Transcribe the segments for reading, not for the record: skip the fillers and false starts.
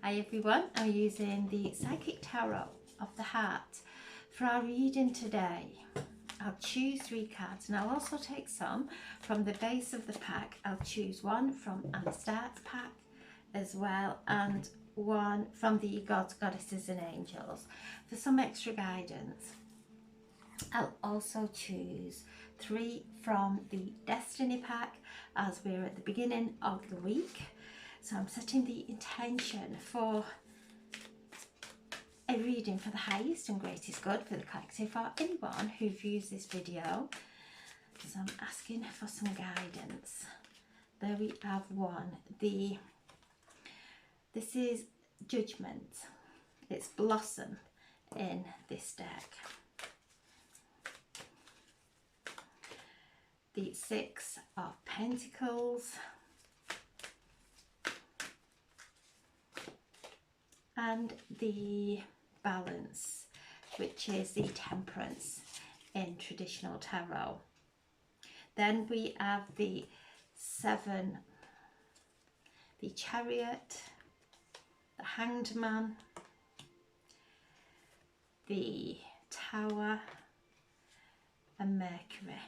Hi everyone, I'm using the Psychic Tarot of the Heart for our reading today. I'll choose 3 cards and I'll also take some from the base of the pack. I'll choose one from Anna Stark's pack as well and one from the Gods, Goddesses and Angels for some extra guidance. I'll also choose 3 from the Destiny pack as we're at the beginning of the week. So I'm setting the intention for a reading for the highest and greatest good for the collective or anyone who views this video. So I'm asking for some guidance. There we have one. This is Judgment. It's Blossom in this deck. The 6 of Pentacles. And the Balance, which is the Temperance in traditional tarot. Then we have the 7, the Chariot, the Hanged Man, the Tower, and Mercury.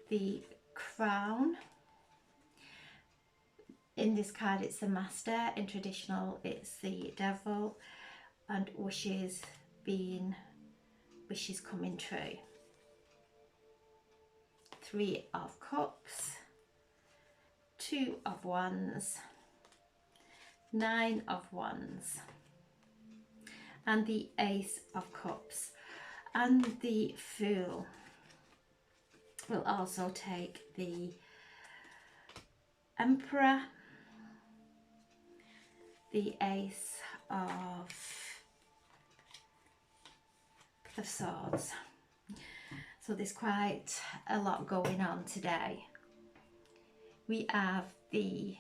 The Crown. In this card it's the Master, in traditional it's the Devil, and wishes coming true. 3 of Cups, 2 of Wands, 9 of Wands, and the Ace of Cups. And the Fool. We'll also take the Emperor, the Ace of Swords. So there's quite a lot going on today. We have the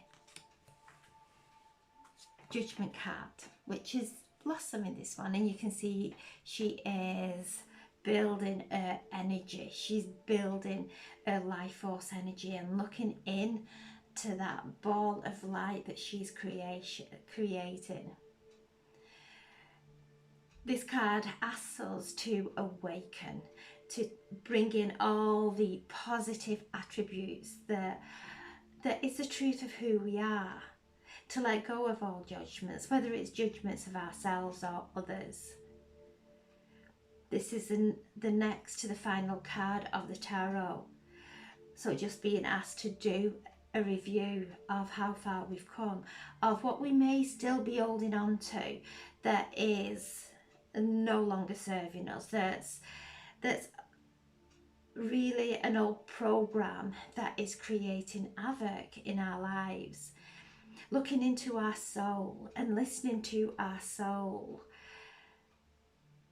Judgment card, which is Blossom in this one, and you can see she is building her energy. She's building her life force energy and looking in to that ball of light that she's creating. This card asks us to awaken, to bring in all the positive attributes that is the truth of who we are, to let go of all judgments, whether it's judgments of ourselves or others. This is the next to the final card of the tarot. So just being asked to do a review of how far we've come, of what we may still be holding on to that is no longer serving us, that's really an old program that is creating havoc in our lives. Looking into our soul and listening to our soul.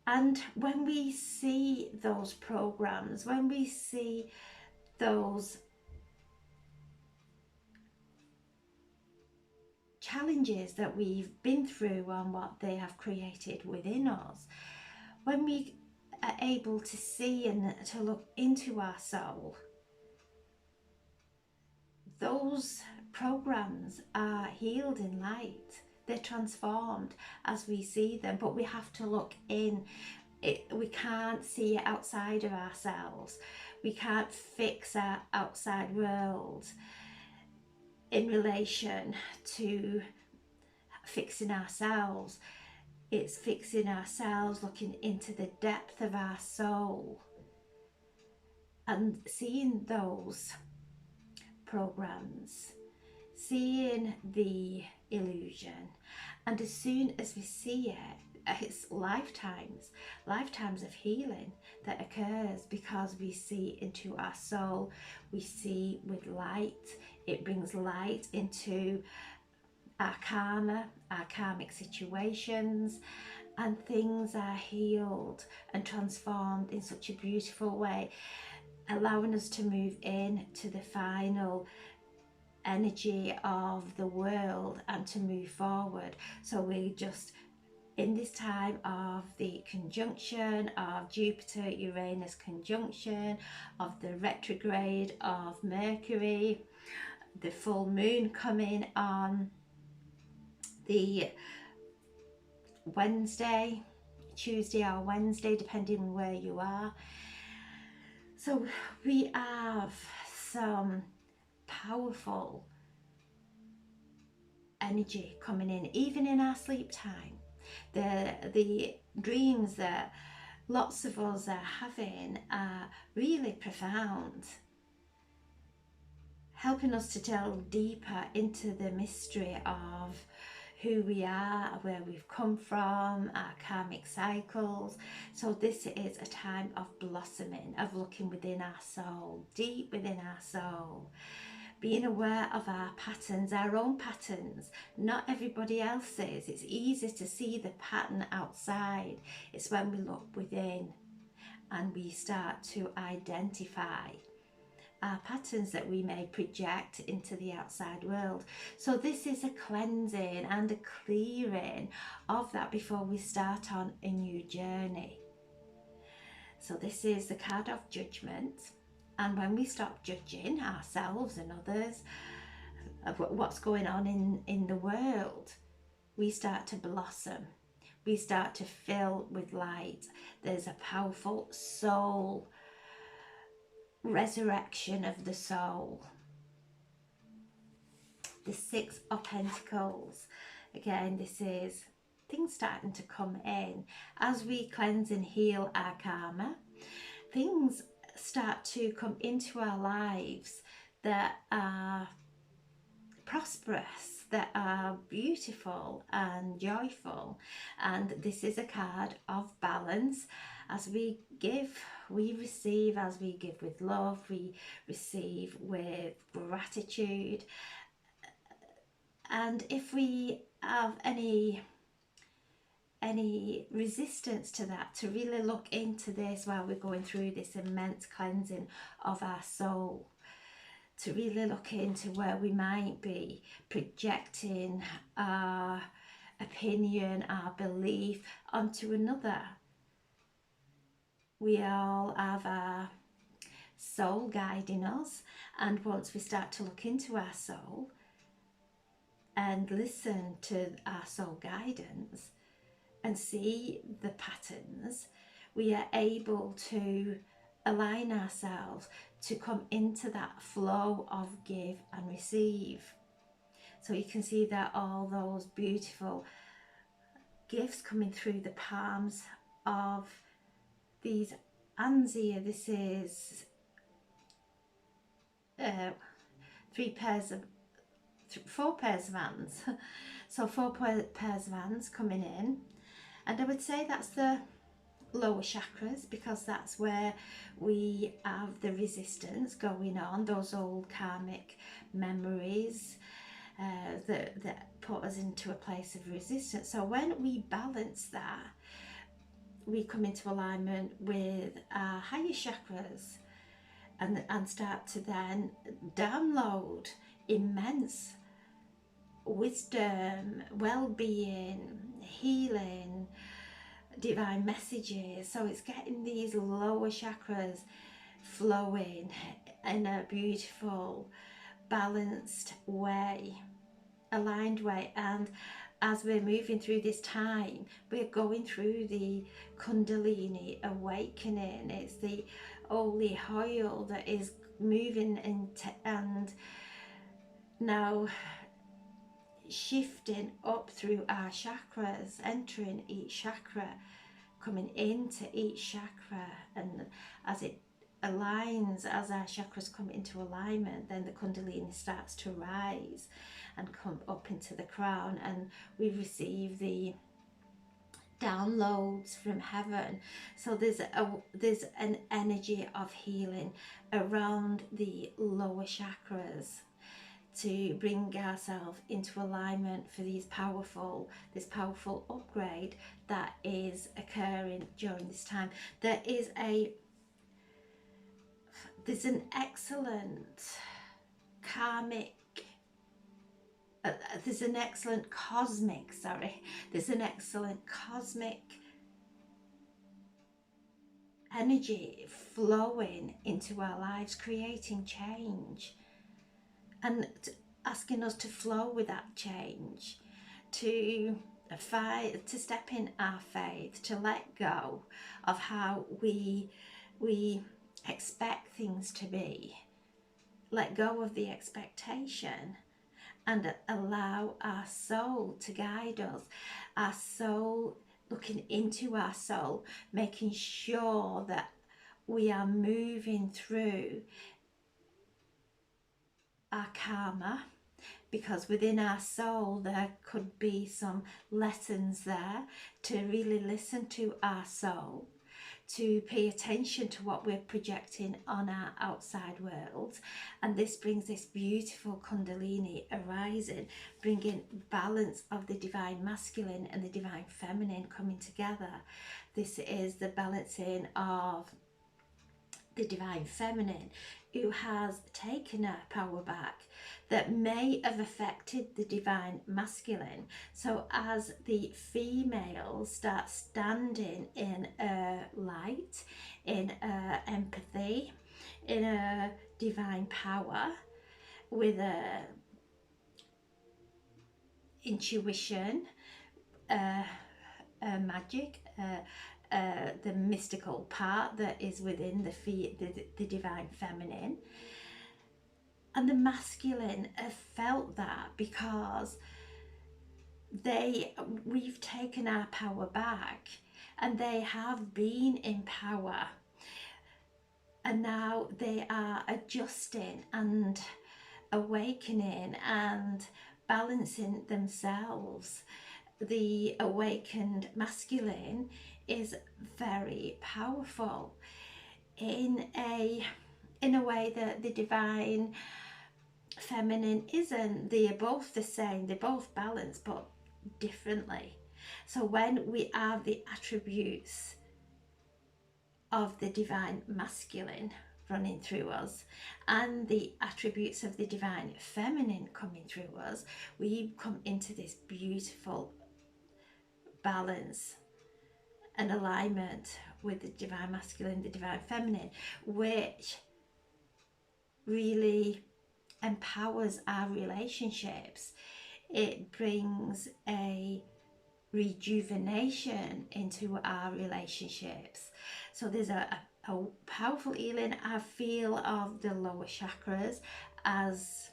And when we see those programs, when we see those challenges that we've been through and what they have created within us, when we are able to see and to look into our soul, those programs are healed in light. They're transformed as we see them, but we have to look in. We can't see it outside of ourselves. We can't fix our outside world in relation to fixing ourselves. It's fixing ourselves, looking into the depth of our soul and seeing those programs, seeing the illusion. And as soon as we see it, it's lifetimes of healing that occurs because we see into our soul, we see with light. It brings light into our karma, our karmic situations, and things are healed and transformed in such a beautiful way, allowing us to move in to the final energy of the world and to move forward. So we just, in this time of the conjunction of Jupiter Uranus conjunction, of the retrograde of Mercury, the full moon coming on, the Wednesday, Tuesday or Wednesday, depending on where you are. So we have some powerful energy coming in, even in our sleep time. The dreams that lots of us are having are really profound, helping us to delve deeper into the mystery of who we are, where we've come from, our karmic cycles. So this is a time of blossoming, of looking within our soul, deep within our soul, being aware of our patterns, our own patterns, not everybody else's. It's easy to see the pattern outside. It's when we look within and we start to identify our patterns that we may project into the outside world. So this is a cleansing and a clearing of that before we start on a new journey. So this is the card of Judgment. And when we stop judging ourselves and others, of what's going on in the world, we start to blossom. We start to fill with light. There's a powerful soul resurrection of the soul. The Six of Pentacles. Again, this is things starting to come in. As we cleanse and heal our karma, things start to come into our lives that are prosperous, that are beautiful and joyful. And this is a card of balance. As we give, we receive. As we give with love, we receive with gratitude. And if we have any resistance to that, to really look into this while we're going through this immense cleansing of our soul, to really look into where we might be projecting our opinion, our belief onto another. We all have our soul guiding us, and once we start to look into our soul and listen to our soul guidance and see the patterns, we are able to align ourselves to come into that flow of give and receive. So you can see that all those beautiful gifts coming through the palms of these hands here. This is 4 pairs of hands. So 4 pairs of hands coming in. And I would say that's the lower chakras, because that's where we have the resistance going on, those old karmic memories that put us into a place of resistance. So when we balance that, we come into alignment with our higher chakras and start to then download immense wisdom, well-being, healing, divine messages. So it's getting these lower chakras flowing in a beautiful, balanced way, aligned way. And as we're moving through this time, we're going through the Kundalini awakening. It's the holy oil that is moving into and now shifting up through our chakras, entering each chakra, coming into each chakra, and as it aligns, as our chakras come into alignment, then the Kundalini starts to rise and come up into the crown, and we receive the downloads from heaven. So there's an energy of healing around the lower chakras to bring ourselves into alignment for this powerful upgrade that is occurring during this time. There's an excellent karmic there's an excellent cosmic energy flowing into our lives, creating change and asking us to flow with that change, to step in our faith, to let go of how we expect things to be, let go of the expectation, and allow our soul to guide us. Our soul, looking into our soul, making sure that we are moving through our karma, because within our soul there could be some lessons there, to really listen to our soul, to pay attention to what we're projecting on our outside world. And this brings this beautiful Kundalini arising, bringing balance of the divine masculine and the divine feminine coming together. This is the balancing of the divine feminine, who has taken her power back, that may have affected the divine masculine. So as the female starts standing in a light, in a empathy, in a divine power, with a intuition, a magic, the mystical part that is within the divine feminine. And the masculine have felt that, because we've taken our power back, and they have been in power, and now they are adjusting and awakening and balancing themselves. The awakened masculine is very powerful in a way that the divine feminine isn't. They are both the same, they're both balanced, but differently. So when we have the attributes of the divine masculine running through us and the attributes of the divine feminine coming through us, we come into this beautiful balance and alignment with the divine masculine, the divine feminine, which really empowers our relationships. It brings a rejuvenation into our relationships. So there's a powerful healing, I feel, of the lower chakras as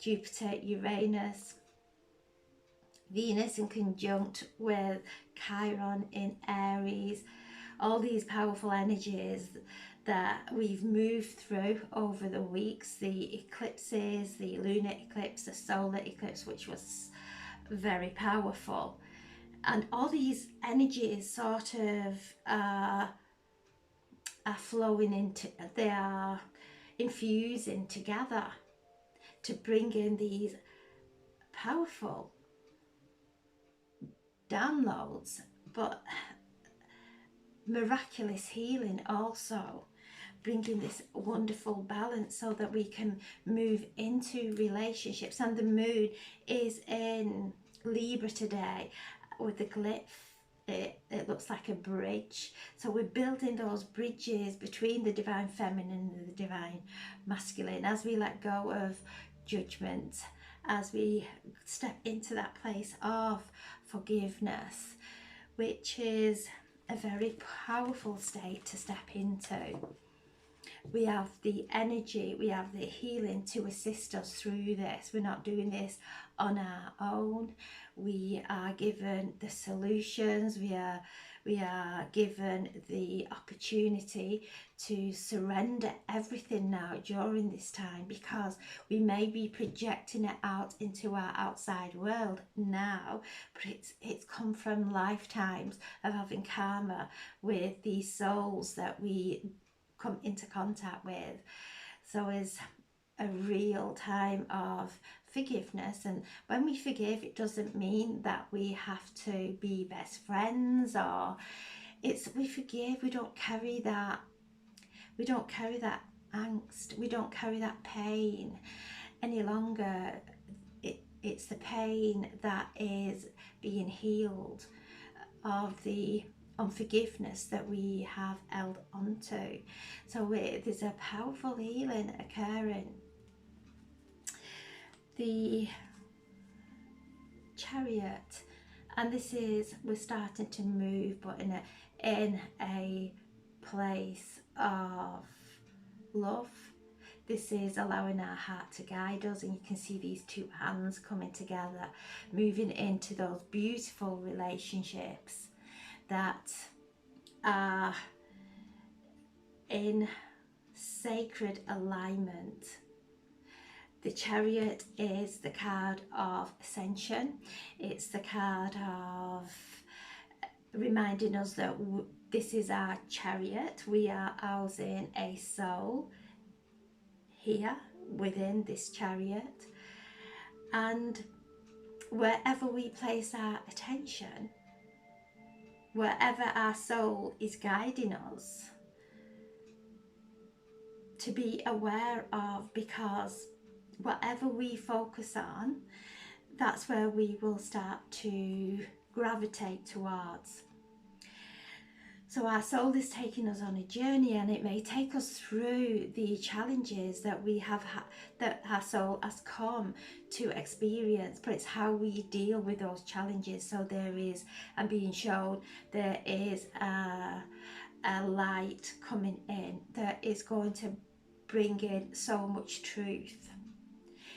Jupiter, Uranus, Venus in conjunct with Chiron in Aries, all these powerful energies that we've moved through over the weeks, the eclipses, the lunar eclipse, the solar eclipse, which was very powerful. And all these energies sort of are flowing into, they are infusing together to bring in these powerful downloads, but miraculous healing also, bringing this wonderful balance so that we can move into relationships. And the moon is in Libra today with the glyph. It looks like a bridge. So we're building those bridges between the divine feminine and the divine masculine as we let go of judgment, as we step into that place of forgiveness, which is a very powerful state to step into. We have the energy, we have the healing to assist us through this. We're not doing this on our own. We are given the solutions, we are given the opportunity to surrender everything now during this time, because we may be projecting it out into our outside world now, but it's come from lifetimes of having karma with these souls that we come into contact with. So it's a real time of forgiveness. And when we forgive, it doesn't mean that we have to be best friends, or we forgive, we don't carry that angst, we don't carry that pain any longer. It's the pain that is being healed of the unforgiveness that we have held onto. So there's a powerful healing occurring. The Chariot, and this is, we're starting to move, but in a place of love. This is allowing our heart to guide us, and you can see these two hands coming together, moving into those beautiful relationships that are in sacred alignment. The Chariot is the card of ascension. It's the card of reminding us that this is our chariot. We are housing a soul here within this chariot, and wherever we place our attention, wherever our soul is guiding us, to be aware of, because whatever we focus on, that's where we will start to gravitate towards. So our soul is taking us on a journey, and it may take us through the challenges that we have that our soul has come to experience, but it's how we deal with those challenges. So there is, and being shown, there is a light coming in that is going to bring in so much truth.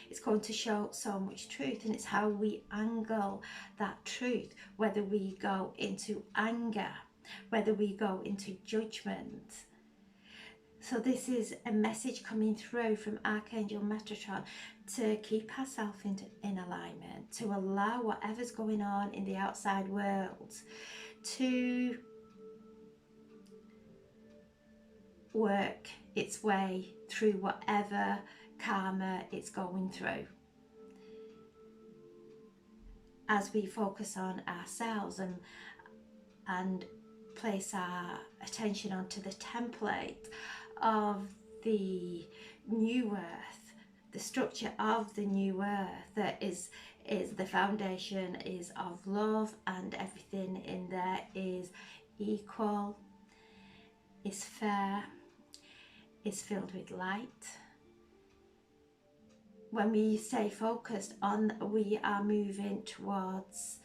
It's going to show so much truth, and it's how we angle that truth, whether we go into anger, whether we go into judgment. So this is a message coming through from Archangel Metatron to keep ourselves in alignment, to allow whatever's going on in the outside world to work its way through whatever karma it's going through, as we focus on ourselves and place our attention onto the template of the new earth, the structure of the new earth that is the foundation is of love, and everything in there is equal, is fair, is filled with light. When we stay focused on, we are moving towards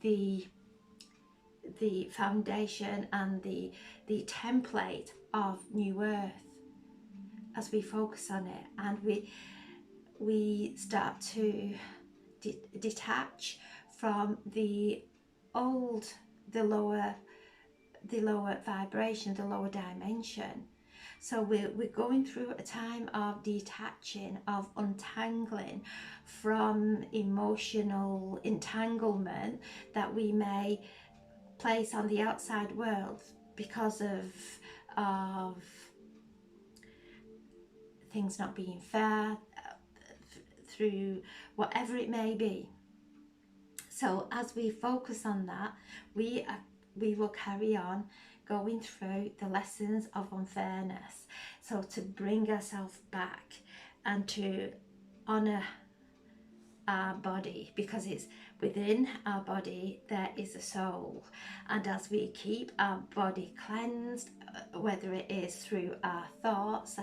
the foundation and the template of new earth. As we focus on it, and we start to detach from the old, the lower vibration, the lower dimension. So we're going through a time of detaching, of untangling from emotional entanglement that we may place on the outside world because of things not being fair, through whatever it may be. So as we focus on that, we will carry on going through the lessons of unfairness, so to bring ourselves back and to honor our body, because it's within our body there is a soul. And as we keep our body cleansed, whether it is through our thoughts,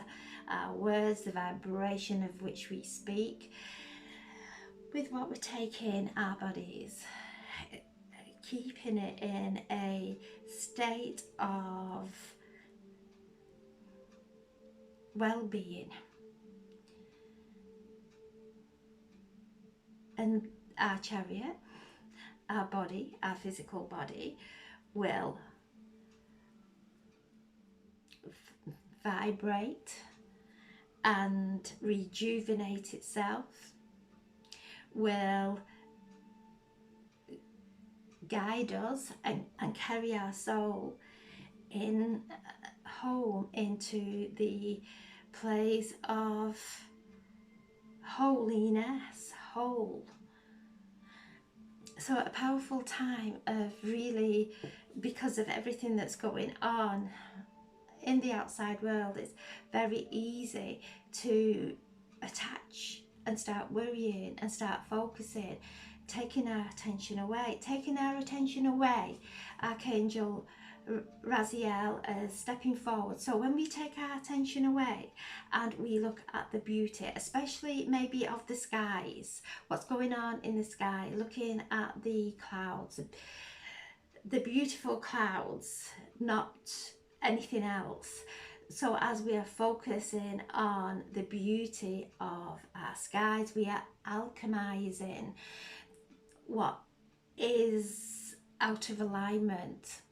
our words, the vibration of which we speak, with what we're taking our bodies, keeping it in a state of well-being. And our chariot, our body, our physical body, will vibrate and rejuvenate itself, will guide us and carry our soul in home into the place of holiness, whole. So a powerful time of really, because of everything that's going on in the outside world, it's very easy to attach and start worrying and start focusing, taking our attention away. Archangel Raziel as stepping forward. So when we take our attention away and we look at the beauty, especially maybe of the skies, what's going on in the sky, looking at the clouds, the beautiful clouds, not anything else. So as we are focusing on the beauty of our skies, we are alchemizing what is out of alignment.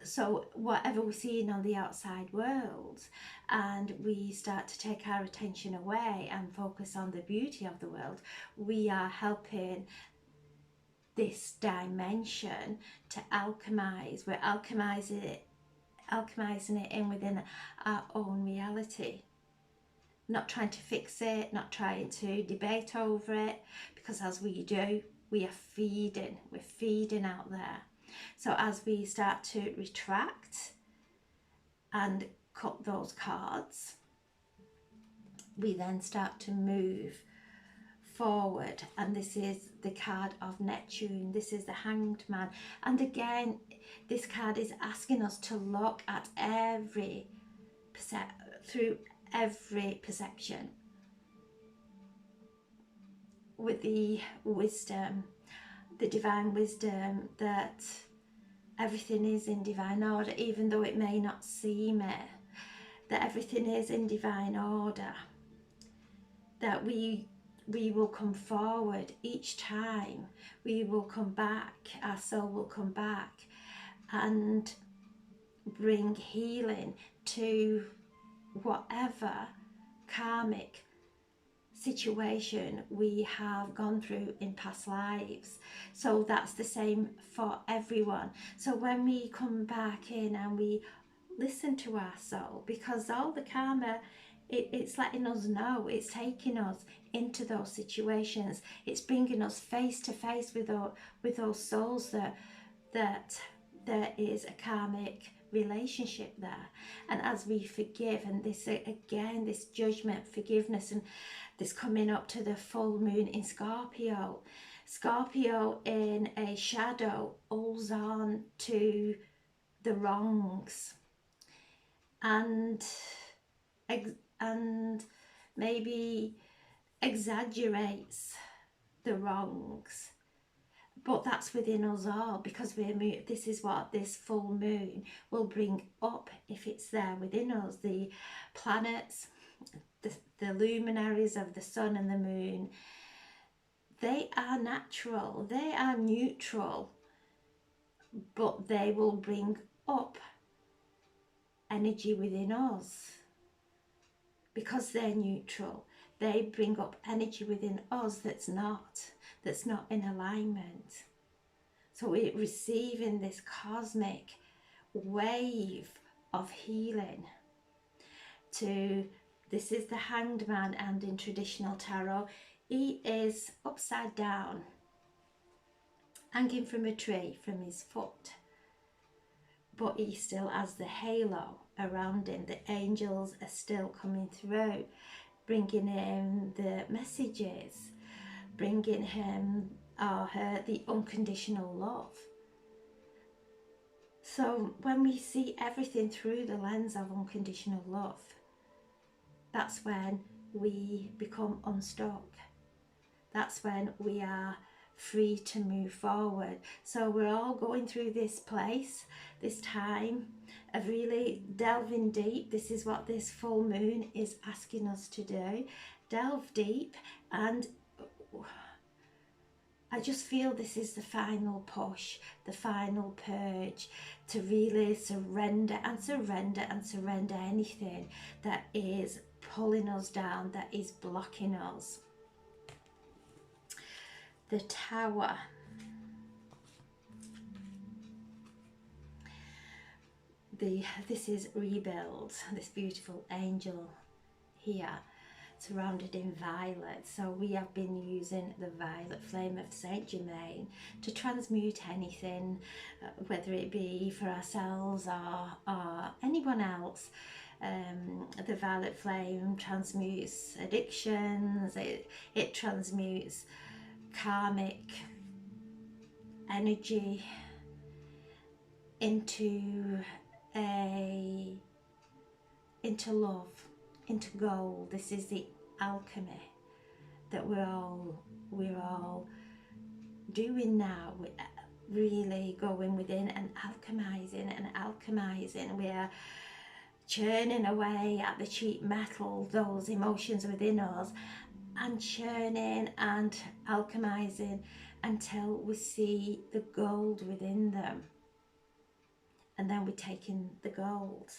So whatever we're seeing on the outside world, and we start to take our attention away and focus on the beauty of the world, we are helping this dimension to alchemize. We're alchemizing it in within our own reality. Not trying to fix it, not trying to debate over it, because as we do, we are feeding. We're feeding out there. So as we start to retract and cut those cards, we then start to move forward, and this is the card of Neptune. This is the Hanged Man, and again this card is asking us to look at through every perception with the wisdom, the divine wisdom, that everything is in divine order, even though it may not seem it, that everything is in divine order, that we will come forward each time. We will come back, our soul will come back and bring healing to whatever karmic situation we have gone through in past lives. So that's the same for everyone. So when we come back in and we listen to our soul, because all the karma, it's letting us know, it's taking us into those situations, it's bringing us face to face with those souls that there is a karmic relationship there. And as we forgive, and this again, this judgment, forgiveness, and this coming up to the full moon in Scorpio in a shadow holds on to the wrongs and maybe exaggerates the wrongs, but that's within us all, because this is what this full moon will bring up, if it's there within us. The planets, the luminaries of the sun and the moon, they are natural, they are neutral, but they will bring up energy within us. Because they're neutral, they bring up energy within us that's not in alignment. So we're receiving this cosmic wave of healing. This is the Hanged Man, and in traditional tarot, he is upside down, hanging from a tree from his foot, but he still has the halo around him. The angels are still coming through, bringing him the messages, bringing him or her the unconditional love. So when we see everything through the lens of unconditional love, that's when we become unstuck. That's when we are free to move forward. So we're all going through this place, this time of really delving deep. This is what this full moon is asking us to do. Delve deep, and I just feel this is the final push, the final purge, to really surrender anything that is pulling us down, that is blocking us. The Tower. This is rebuild, this beautiful angel here, surrounded in violet. So we have been using the violet flame of Saint Germain to transmute anything, whether it be for ourselves or anyone else. The violet flame transmutes addictions, it transmutes karmic energy, into a into love, into gold. This is the alchemy that we're all doing now. We're really going within and alchemizing. We are churning away at the cheap metal, those emotions within us, and churning and alchemizing until we see the gold within them. And then we're taking the gold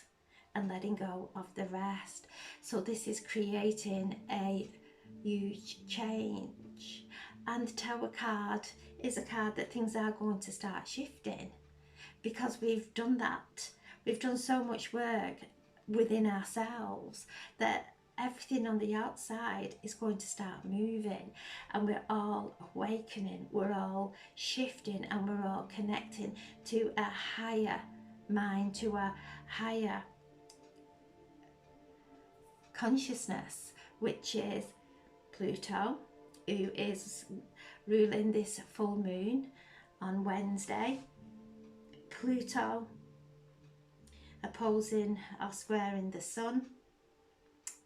and letting go of the rest. So this is creating a huge change. And the Tower card is a card that things are going to start shifting, because we've done that. We've done so much work within ourselves that everything on the outside is going to start moving, and we're all awakening, we're all shifting, and we're all connecting to a higher mind, to a higher consciousness, which is Pluto, who is ruling this full moon on Wednesday. Pluto opposing or squaring the sun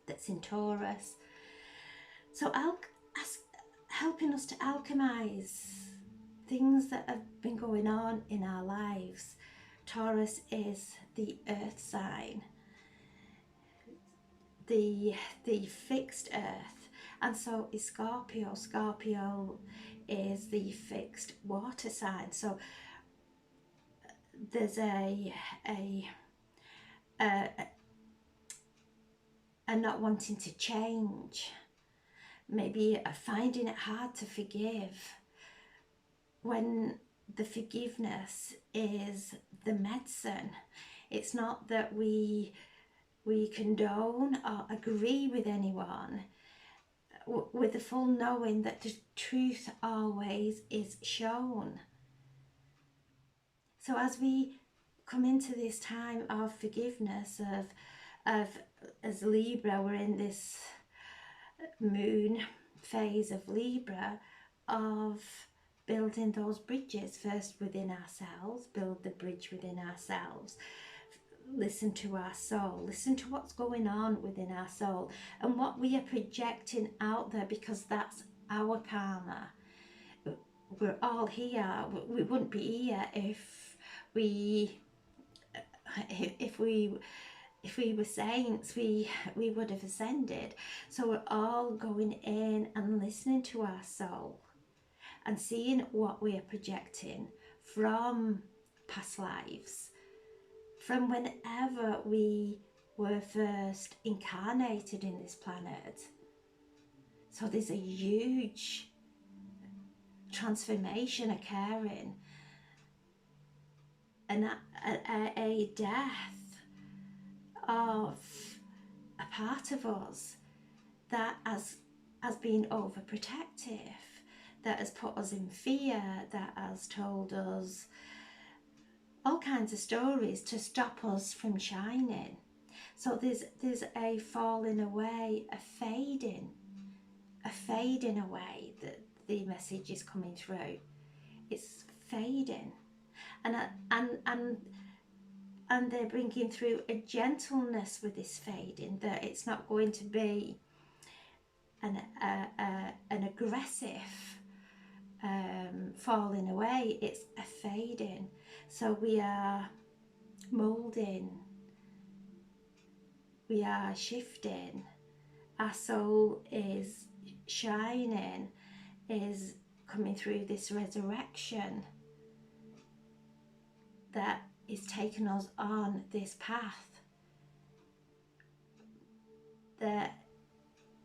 that's in Taurus. So helping us to alchemize things that have been going on in our lives. Taurus is the earth sign, the fixed earth, and so is Scorpio. Scorpio is the fixed water sign. So there's a not wanting to change, maybe finding it hard to forgive, when the forgiveness is the medicine. It's not that we condone or agree with anyone, with the full knowing that the truth always is shown. So as we come into this time of forgiveness, of as Libra, we're in this moon phase of Libra, of building those bridges first within ourselves, build the bridge within ourselves, listen to our soul, listen to what's going on within our soul and what we are projecting out there, because that's our karma. We're all here. We wouldn't be here if we were saints. We would have ascended. So we're all going in and listening to our soul and seeing what we are projecting from past lives, from whenever we were first incarnated in this planet. So there's a huge transformation occurring, and a death of a part of us that has been overprotective, that has put us in fear, that has told us all kinds of stories to stop us from shining. So there's a falling away, a fading away, that the message is coming through. It's fading, and they're bringing through a gentleness with this fading, that it's not going to be an aggressive falling away. It's a fading. So we are molding, we are shifting, our soul is shining, is coming through this resurrection that is taking us on this path that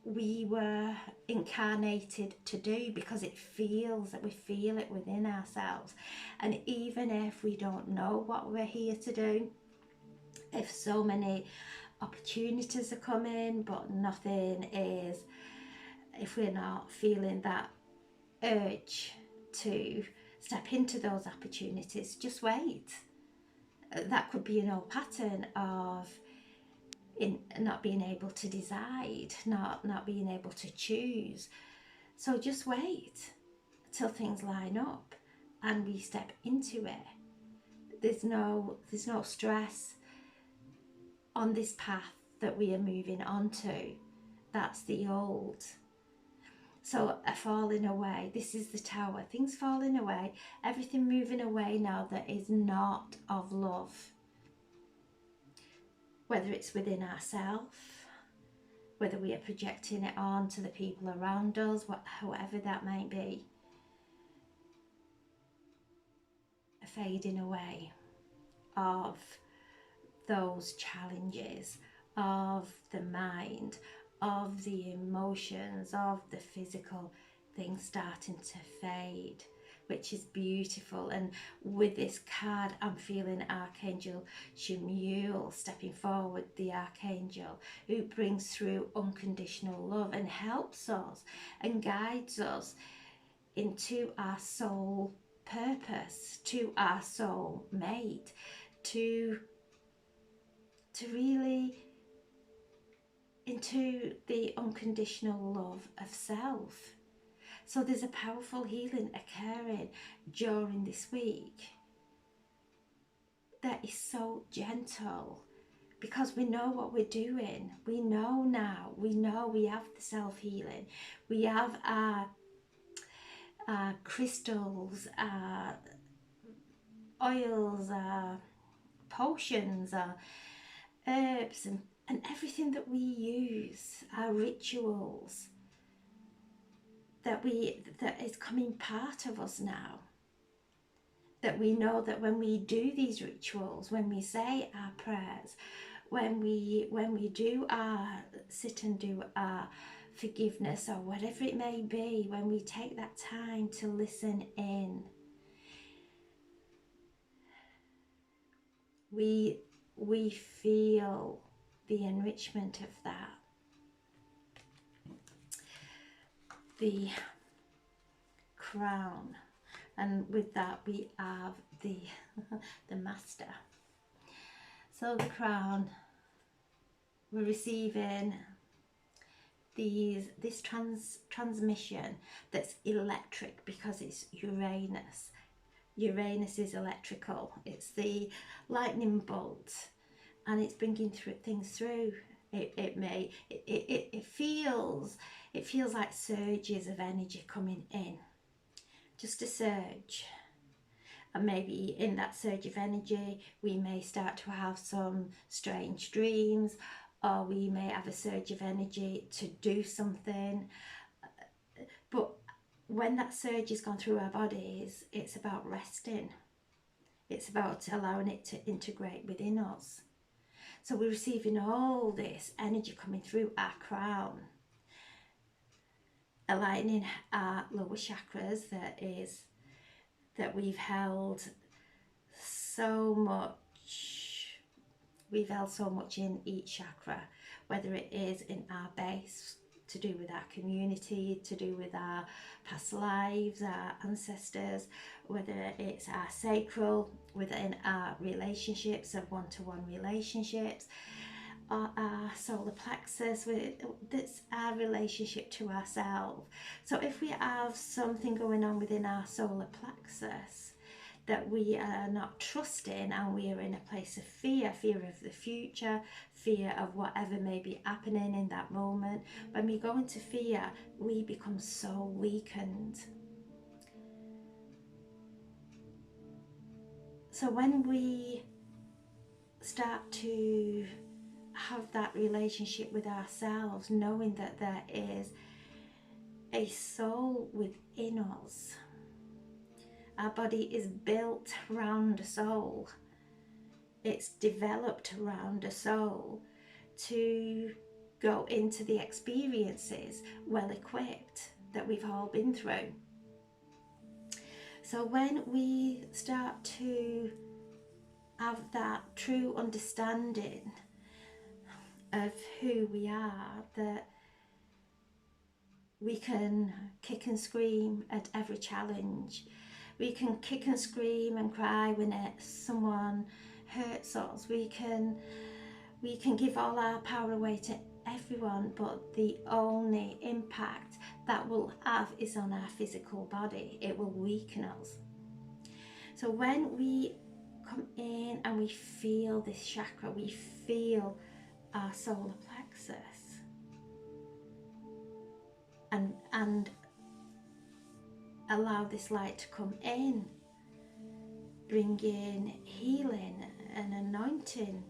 we were incarnated to do, because it feels that we feel it within ourselves. And even if we don't know what we're here to do, if so many opportunities are coming but nothing is, if we're not feeling that urge to step into those opportunities, just wait. That could be an old pattern of in not being able to decide, not being able to choose. So just wait till things line up and we step into it. there's no stress on this path that we are moving onto. That's the old. So a falling away, this is the Tower, things falling away, everything moving away now that is not of love, whether it's within ourselves, whether we are projecting it on to the people around us, whatever that might be. A fading away of those challenges, of the mind, of the emotions, of the physical things starting to fade, which is beautiful. And with this card, I'm feeling Archangel Chamuel stepping forward, the Archangel who brings through unconditional love and helps us and guides us into our soul purpose, to our soul mate, to really into the unconditional love of self. So there's a powerful healing occurring during this week that is so gentle, because we know what we're doing. We know now, we know we have the self-healing, we have our crystals, our oils, our potions, our herbs, and everything that we use, our rituals, that is coming part of us now. That we know that when we do these rituals, when we say our prayers, when we do our sit and do our forgiveness or whatever it may be, when we take that time to listen in, we feel the enrichment of that. The crown, and with that we have the the master. So the crown, we're receiving this transmission that's electric, because it's Uranus. Uranus is electrical. It's the lightning bolt, and it's bringing things through. It feels like surges of energy coming in, just a surge. And maybe in that surge of energy we may start to have some strange dreams, or we may have a surge of energy to do something. But when that surge has gone through our bodies, it's about resting. It's about allowing it to integrate within us. So we're receiving all this energy coming through our crown, aligning our lower chakras, that we've held so much. We've held so much in each chakra, whether it is in our base, to do with our community, to do with our past lives, our ancestors, whether it's our sacral, within our relationships of one-to-one relationships, or our solar plexus, that's our relationship to ourselves. So if we have something going on within our solar plexus that we are not trusting, and we are in a place of fear of the future, fear of whatever may be happening in that moment, when we go into fear, we become so weakened. So when we start to have that relationship with ourselves, knowing that there is a soul within us, our body is built around a soul, it's developed around a soul to go into the experiences well equipped that we've all been through. So when we start to have that true understanding of who we are, that we can kick and scream at every challenge, we can kick and scream and cry when someone hurts us, we can give all our power away to everyone, but the only impact that will have is on our physical body. It will weaken us. So when we come in and we feel this chakra, we feel our solar plexus, and allow this light to come in, bringing healing and anointing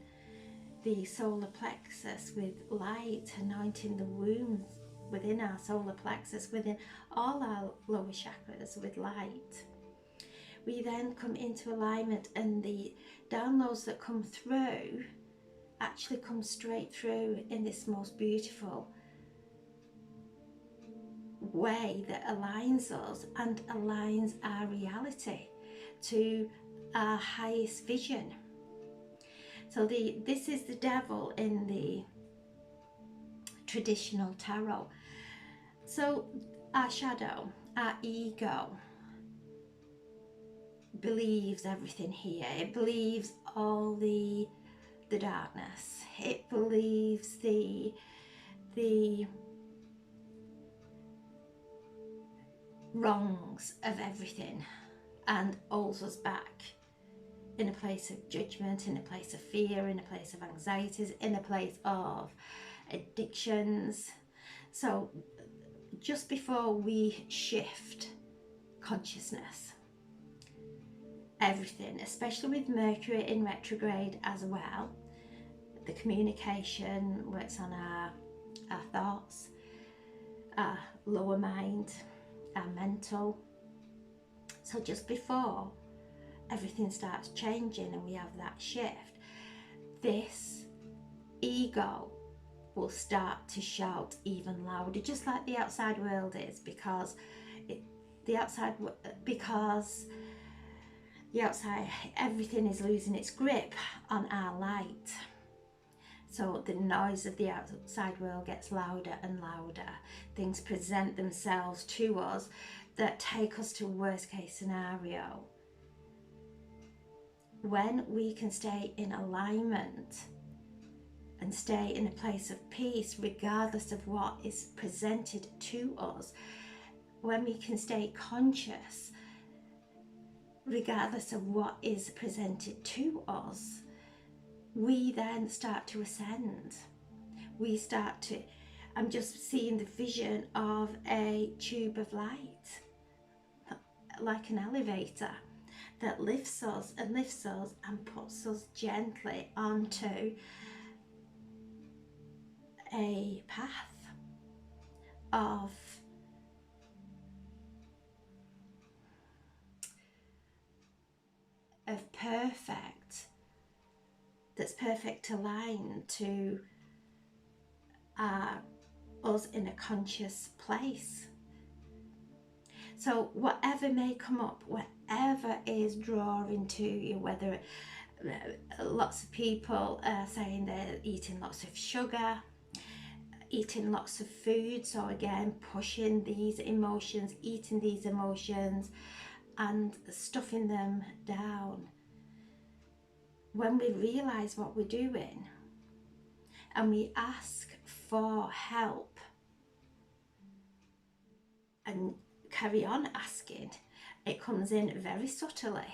the solar plexus with light, anointing the wounds within our solar plexus, within all our lower chakras with light. We then come into alignment, and the downloads that come through actually come straight through in this most beautiful way that aligns us and aligns our reality to our highest vision. So this is the devil in the traditional tarot. So our shadow, our ego, believes everything here. It believes all the darkness. It believes the wrongs of everything, and holds us back in a place of judgment, in a place of fear, in a place of anxieties, in a place of addictions. So just before we shift consciousness, everything, especially with Mercury in retrograde as well, the communication works on our thoughts, our lower mind, our mental. So just before everything starts changing and we have that shift, this ego will start to shout even louder, just like the outside world is, because the outside everything is losing its grip on our light. So the noise of the outside world gets louder and louder. Things present themselves to us that take us to worst case scenario. When we can stay in alignment and stay in a place of peace regardless of what is presented to us, when we can stay conscious regardless of what is presented to us, we then start to ascend. We start to, I'm just seeing the vision of a tube of light, like an elevator, that lifts us and puts us gently onto a path of perfect aligned to us in a conscious place. So whatever may come up, whatever is drawing to you, whether lots of people are saying they're eating lots of sugar, eating lots of food, so again pushing these emotions, eating these emotions and stuffing them down. When we realize what we're doing and we ask for help and carry on asking, it comes in very subtly.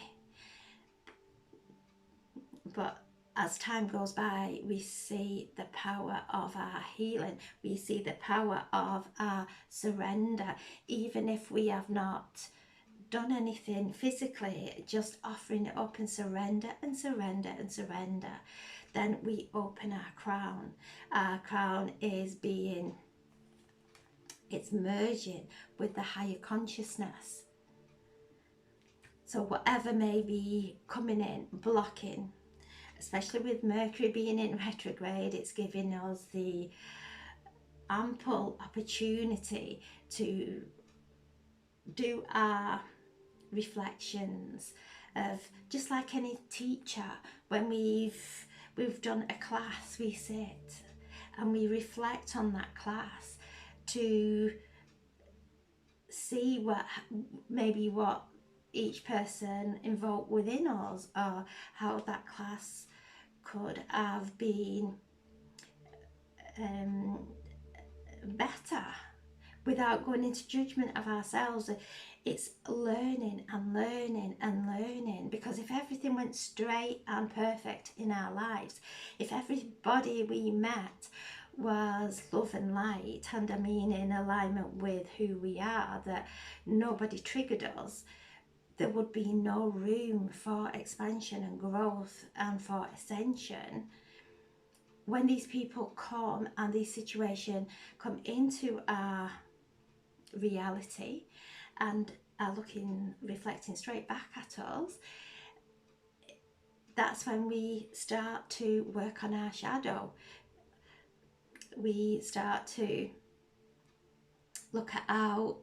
But as time goes by, we see the power of our healing. We see the power of our surrender. Even if we have not done anything physically, just offering it up and surrender and surrender and surrender, then we open our crown. Our crown is it's merging with the higher consciousness. So whatever may be coming in, blocking, especially with Mercury being in retrograde, it's giving us the ample opportunity to do our reflections of, just like any teacher, when we've done a class, we sit and we reflect on that class to see what each person invoked within us, or how that class could have been better without going into judgment of ourselves. It's learning and learning and learning, because if everything went straight and perfect in our lives, if everybody we met was love and light, and I mean in alignment with who we are, that nobody triggered us, there would be no room for expansion and growth and for ascension. When these people come and these situations come into our reality and are looking, reflecting straight back at us, that's when we start to work on our shadow. We start to look at how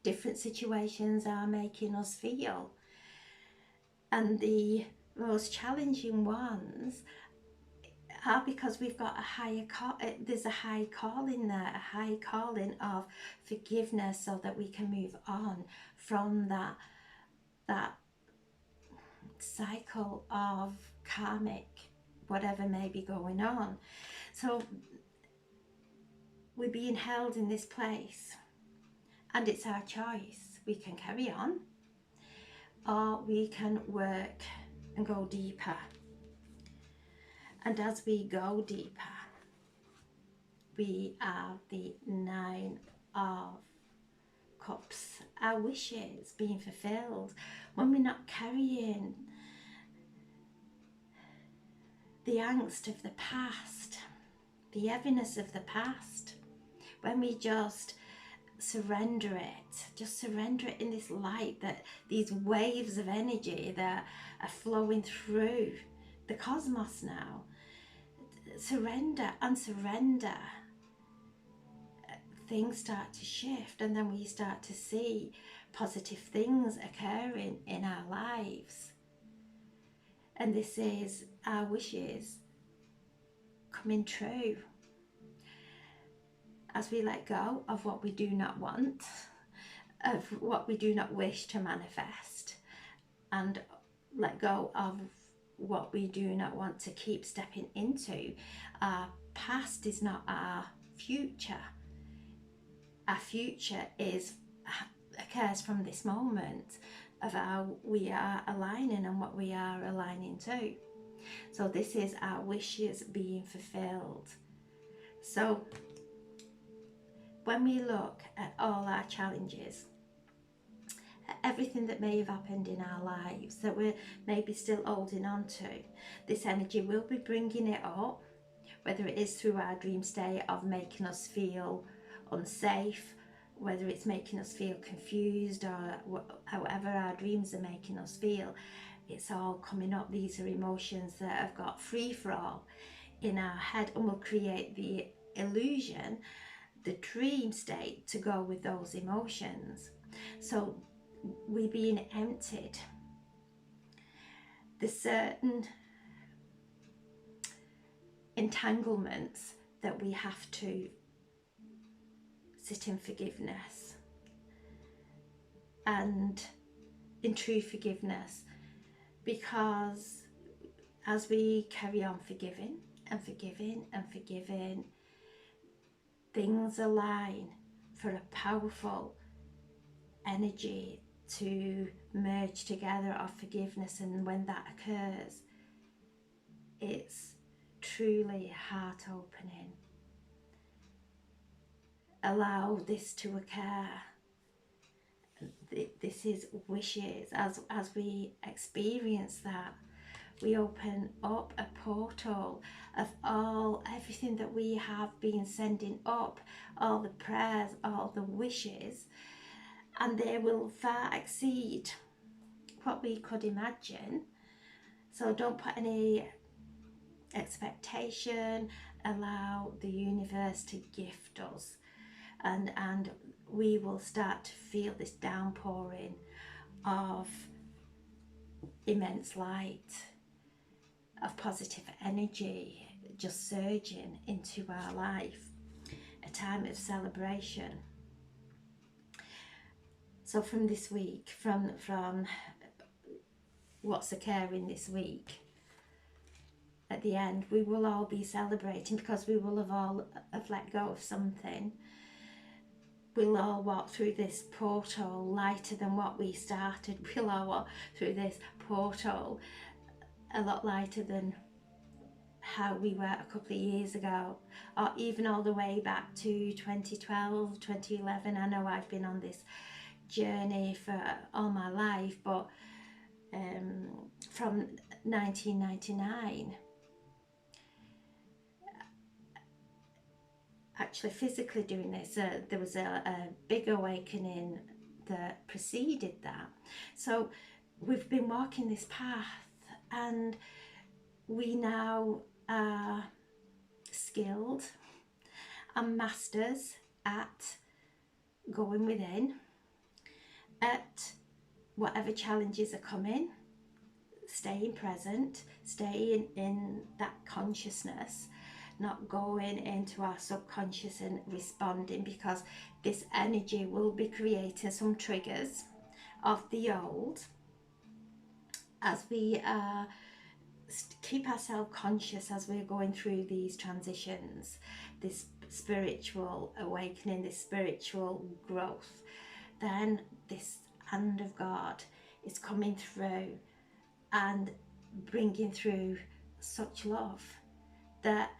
different situations are making us feel. And the most challenging ones are because we've got a higher there's a high calling there, a high calling of forgiveness, so that we can move on from that cycle of karmic whatever may be going on. So we're being held in this place, and it's our choice. We can carry on, or we can work and go deeper. And as we go deeper, we are the Nine of Cups, our wishes being fulfilled. When we're not carrying the angst of the past, the heaviness of the past, when we just surrender it in this light, that these waves of energy that are flowing through the cosmos now, surrender, things start to shift, and then we start to see positive things occurring in our lives. And this is our wishes coming true as we let go of what we do not want, of what we do not wish to manifest, and let go of what we do not want to keep stepping into. Our past is not our future. Our future occurs from this moment of how we are aligning and what we are aligning to. So this is our wishes being fulfilled. So when we look at all our challenges, everything that may have happened in our lives that we're maybe still holding on to, this energy will be bringing it up, whether it is through our dream state of making us feel unsafe, whether it's making us feel confused, or however our dreams are making us feel. It's all coming up. These are emotions that have got free for all in our head, and will create the illusion, the dream state, to go with those emotions. So we're being emptied. There's certain entanglements that we have to sit in forgiveness and in true forgiveness, because as we carry on forgiving and forgiving and forgiving, things align for a powerful energy to merge together of forgiveness. And when that occurs, it's truly heart opening. Allow this to occur. This is wishes. As we experience that, we open up a portal of everything that we have been sending up, all the prayers, all the wishes, and they will far exceed what we could imagine. So don't put any expectation. Allow the universe to gift us, and we will start to feel this downpouring of immense light, of positive energy just surging into our life, a time of celebration. So from this week, from what's occurring this week, at the end we will all be celebrating, because we will have all have let go of something. we'll all walk through this portal lighter than what we started. We'll all walk through this portal a lot lighter than how we were a couple of years ago, or even all the way back to 2012, 2011. I know I've been on this journey for all my life, but from 1999, actually physically doing this, there was a big awakening that preceded that. So we've been walking this path, and we now are skilled and masters at going within, at whatever challenges are coming, staying present, staying in that consciousness, not going into our subconscious and responding, because this energy will be creating some triggers of the old as we keep ourselves conscious as we're going through these transitions, this spiritual awakening, this spiritual growth. Then this hand of God is coming through and bringing through such love that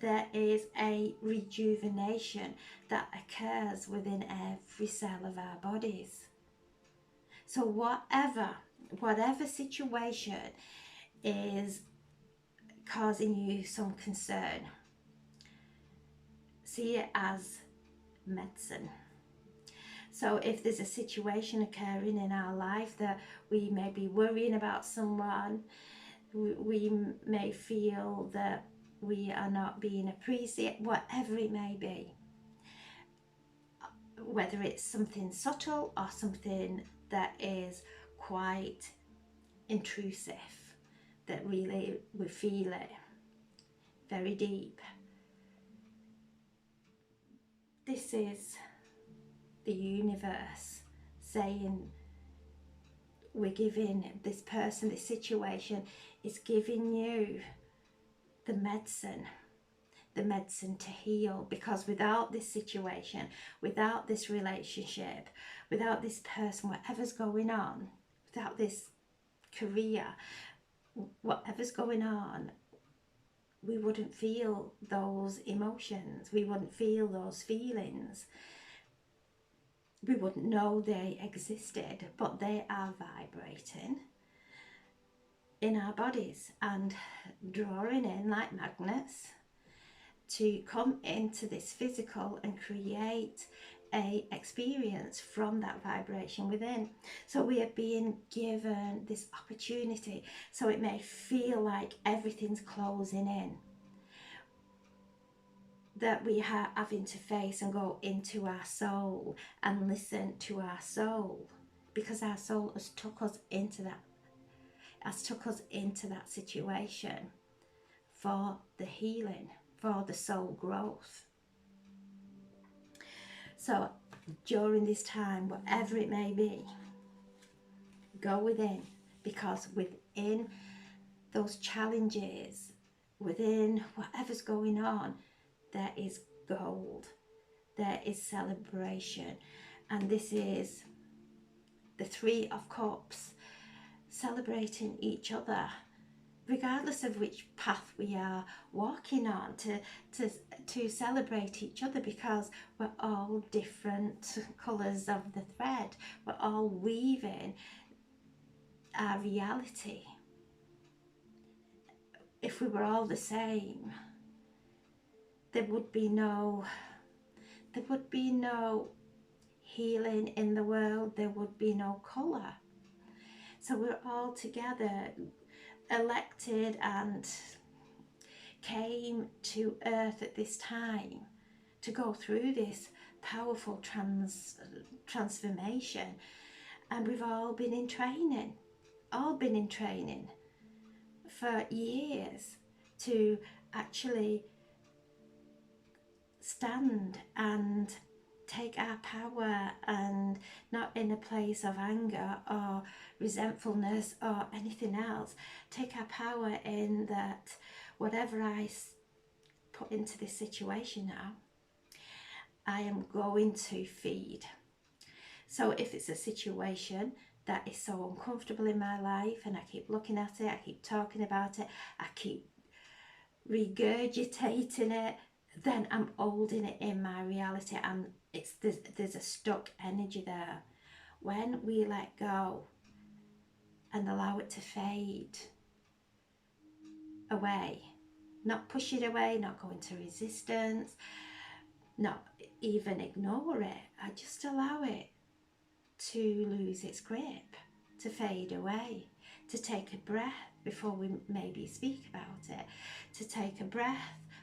there is a rejuvenation that occurs within every cell of our bodies. So whatever situation is causing you some concern, see it as medicine. So if there's a situation occurring in our life that we may be worrying about someone, we may feel that we are not being appreciated, whatever it may be, whether it's something subtle or something that is quite intrusive, that really we feel it very deep. This is the universe saying, we're giving this person, this situation is giving you the medicine to heal, because without this situation, without this relationship, without this person, whatever's going on, without this career, whatever's going on, we wouldn't feel those emotions, we wouldn't feel those feelings, we wouldn't know they existed, but they are vibrating in our bodies and drawing in like magnets to come into this physical and create a experience from that vibration within. So we are being given this opportunity, so it may feel like everything's closing in, that we are having to face and go into our soul and listen to our soul, because our soul has took us into that situation for the healing, for the soul growth. So during this time, whatever it may be, go within, because within those challenges, within whatever's going on, there is gold, there is celebration. And this is the Three of Cups, celebrating each other, regardless of which path we are walking on, to celebrate each other, because we're all different colours of the thread. We're all weaving our reality. If we were all the same, there would be no healing in the world, there would be no colour. So we're all together, elected and came to earth at this time to go through this powerful transformation. And we've all been in training for years to actually stand and take our power, and not in a place of anger or resentfulness or anything else. Take our power in that whatever I put into this situation now, I am going to feed. So if it's a situation that is so uncomfortable in my life and I keep looking at it, I keep talking about it, I keep regurgitating it, then I'm holding it in my reality. There's a stuck energy there. When we let go and allow it to fade away, not push it away, not go into resistance, not even ignore it, I just allow it to lose its grip, to fade away, to take a breath before we maybe speak about it, to take a breath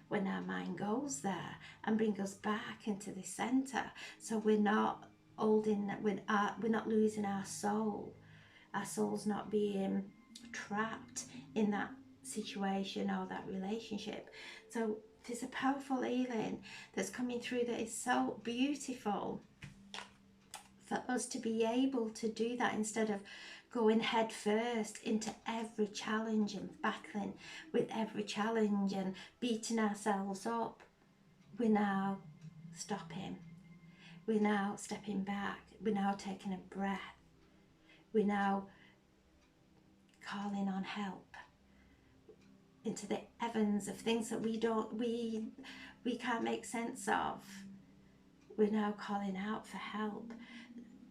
when our mind goes there and bring us back into the center, so we're not holding, we're not losing our soul's not being trapped in that situation or that relationship. So there's a powerful healing that's coming through that is so beautiful for us to be able to do that, instead of going head first into every challenge and battling with every challenge and beating ourselves up. We're now stopping. We're now stepping back. We're now taking a breath. We're now calling on help into the heavens of things that we can't make sense of. We're now calling out for help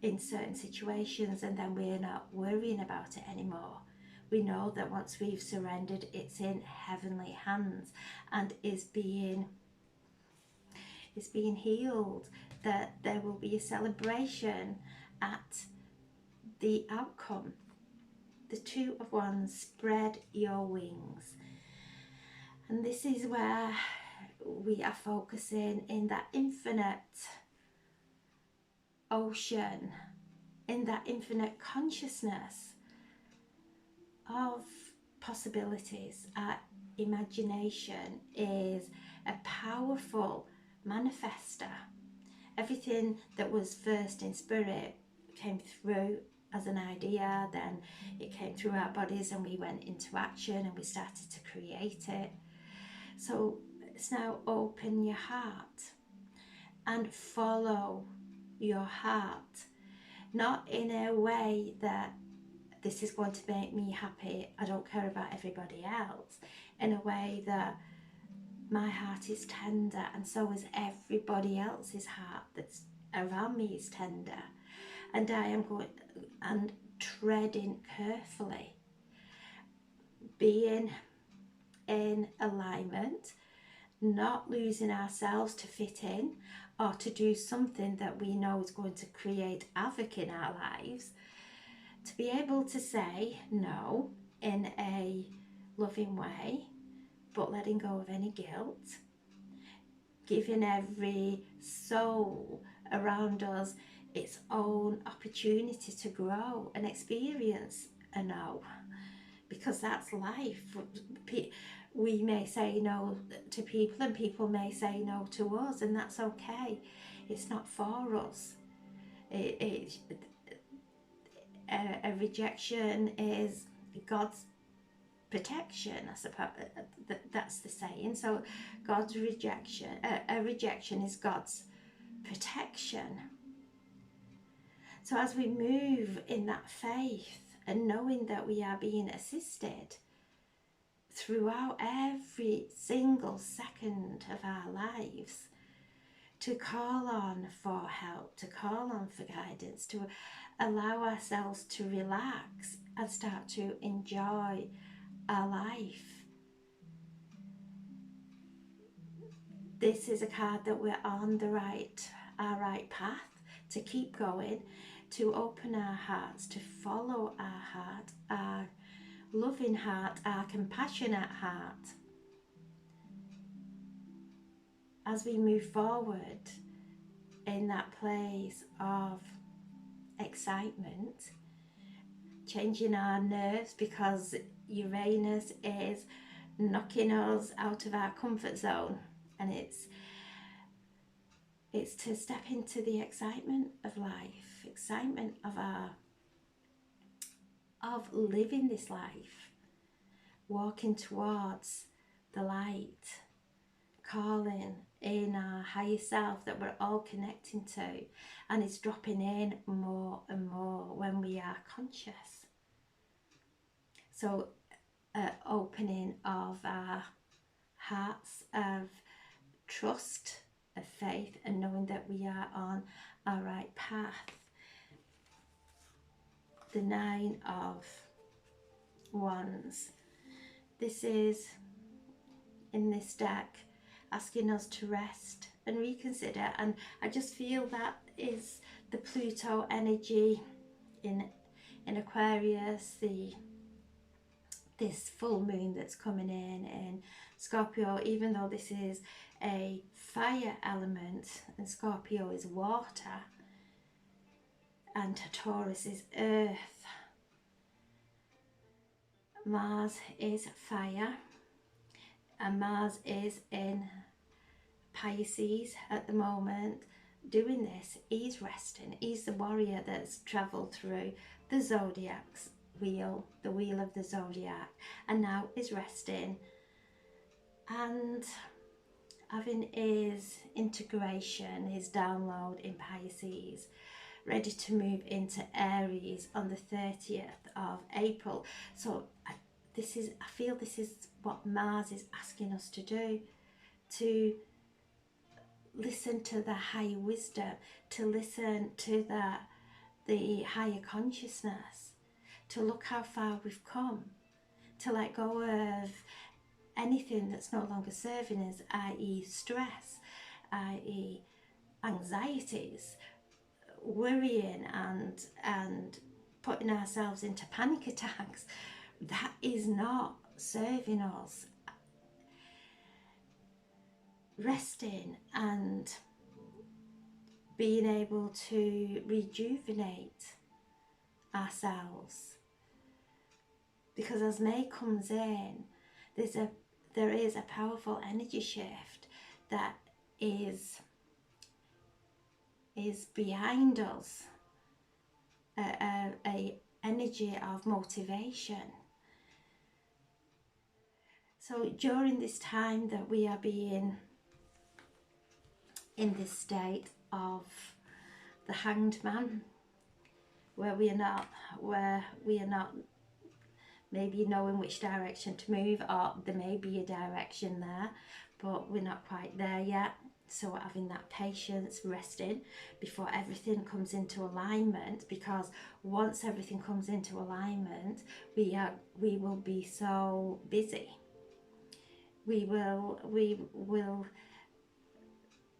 in certain situations, and then we're not worrying about it anymore. We know that once we've surrendered, it's in heavenly hands and is being healed, that there will be a celebration at the outcome. The Two of Wands, spread your wings. And this is where we are focusing in that infinite ocean, in that infinite consciousness of possibilities. Our imagination is a powerful manifester. Everything that was first in spirit came through as an idea, then it came through our bodies and we went into action and we started to create it. So it's now open your heart and follow your heart, not in a way that this is going to make me happy, I don't care about everybody else, in a way that my heart is tender and so is everybody else's heart that's around me is tender, and I am going and treading carefully, being in alignment, not losing ourselves to fit in or to do something that we know is going to create havoc in our lives, to be able to say no in a loving way, but letting go of any guilt, giving every soul around us its own opportunity to grow and experience a no, because that's life. We may say no to people and people may say no to us, and that's okay. It's not for us. A rejection is God's protection, I suppose. That's the saying. So God's rejection, a rejection is God's protection. So as we move in that faith and knowing that we are being assisted throughout every single second of our lives, to call on for help, to call on for guidance, to allow ourselves to relax and start to enjoy our life. This is a card that we're on our right path, to keep going, to open our hearts, to follow our heart, our loving heart, our compassionate heart. As we move forward in that place of excitement, changing our nerves because Uranus is knocking us out of our comfort zone, and it's to step into the excitement of life, excitement of living this life, walking towards the light, calling in our higher self that we're all connecting to, and it's dropping in more and more when we are conscious. So opening of our hearts, of trust, of faith, and knowing that we are on our right path. The Nine of Wands. This is, in this deck, asking us to rest and reconsider, and I just feel that is the Pluto energy in Aquarius, this full moon that's coming in Scorpio, even though this is a fire element and Scorpio is water and Taurus is earth. Mars is fire, and Mars is in Pisces at the moment. Doing this, he's resting. He's the warrior that's travelled through the zodiac's wheel, the wheel of the zodiac, and now is resting and having his integration, his download in Pisces, ready to move into Aries on the 30th of April. So I feel this is what Mars is asking us to do, to listen to the higher wisdom, to listen to the higher consciousness, to look how far we've come, to let go of anything that's no longer serving us, i.e. stress, i.e. anxieties, worrying and putting ourselves into panic attacks. That is not serving us. Resting and being able to rejuvenate ourselves, because as May comes in, there is a powerful energy shift that is behind us, a energy of motivation. So during this time that we are being in this state of the Hanged Man, where we are not maybe knowing which direction to move, or there may be a direction there, but we're not quite there yet. So we're having that patience, resting before everything comes into alignment, because once everything comes into alignment, we will be so busy. We will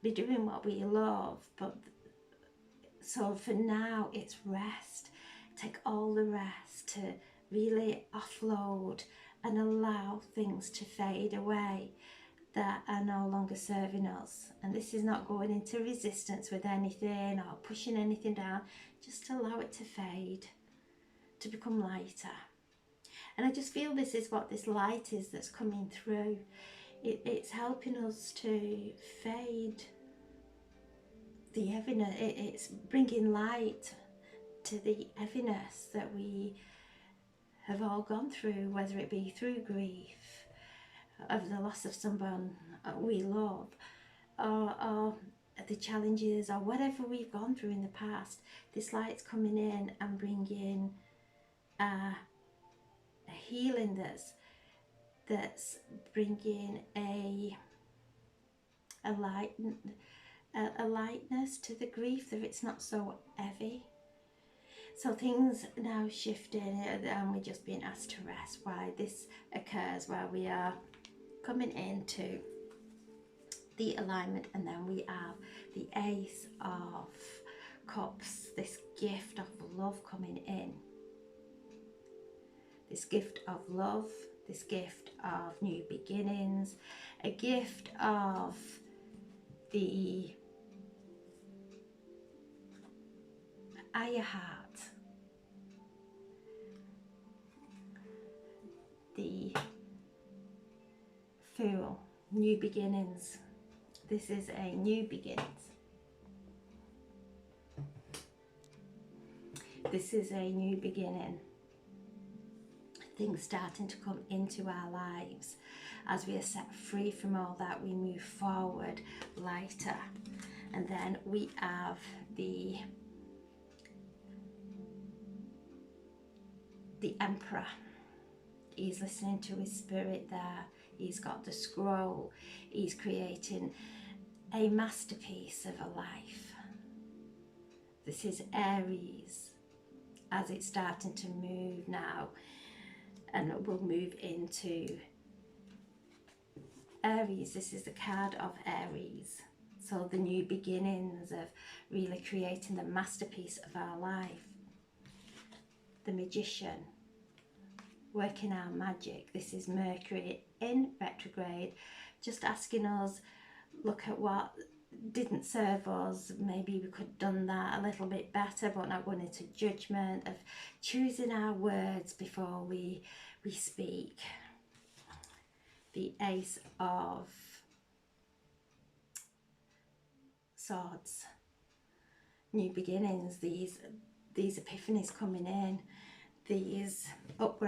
be doing what we love, but so for now it's rest. Take all the rest to really offload and allow things to fade away that are no longer serving us. And this is not going into resistance with anything or pushing anything down, just allow it to fade, to become lighter. And I just feel this is what this light is that's coming through. It's helping us to fade the heaviness. It's bringing light to the heaviness that we have all gone through, whether it be through grief of the loss of someone we love, or the challenges, or whatever we've gone through in the past. This light's coming in and bringing a healing that's bringing a lightness to the grief, that it's not so heavy. So things now shifting, and we're just being asked to rest. Why this occurs, where we are coming into the alignment, and then we have the Ace of Cups, this gift of love coming in. This gift of love, this gift of new beginnings, a gift of the higher heart, the Fool, new beginnings. This is a new beginnings. This is a new beginning. things starting to come into our lives. As we are set free from all that, we move forward lighter. And then we have the Emperor. He's listening to his spirit there. He's got the scroll. He's creating a masterpiece of a life. This is Aries as it's starting to move now, and we'll move into Aries. This is the card of Aries. So the new beginnings of really creating the masterpiece of our life. The Magician, working our magic. This is Mercury in retrograde, just asking us, look at what didn't serve us, maybe we could have done that a little bit better, but not going into judgment, of choosing our words before we speak. The Ace of Swords, new beginnings, these epiphanies coming in, these upgrades.